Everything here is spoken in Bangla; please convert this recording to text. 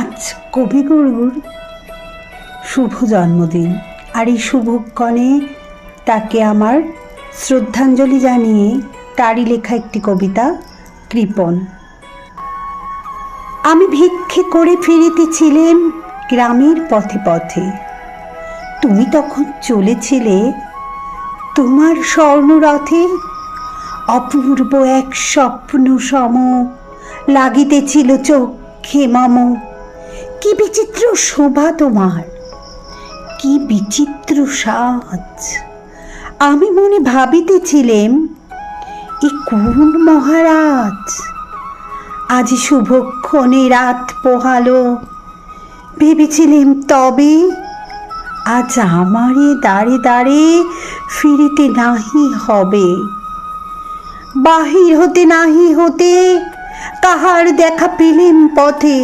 আজ কবিগুরুর শুভ জন্মদিন, আর এই শুভক্ষণে তাকে আমার শ্রদ্ধাঞ্জলি জানিয়ে তারই লেখা একটি কবিতা কৃপণ। আমি ভিক্ষে করে ফিরিতেছিলেম গ্রামের পথে পথে, তুমি তখন চলেছিলে তোমার স্বর্ণরথে। অপূর্ব এক স্বপ্ন সম লাগিতেছিল চোখে মম। কি বিচিত্র শোভা তোমার, কি বিচিত্র সাজ। আমি মনে ভাবিতেছিলেম এ কোন মহারাজ। আজ শুভক্ষণে রাত পোহালো, ভেবেছিলেম তবে আজ আমারে দাঁড়ে দাঁড়ে ফিরিতে নাহি হবে। বাহির হতে নাহি হতে কাহার দেখা পেলেম পথে।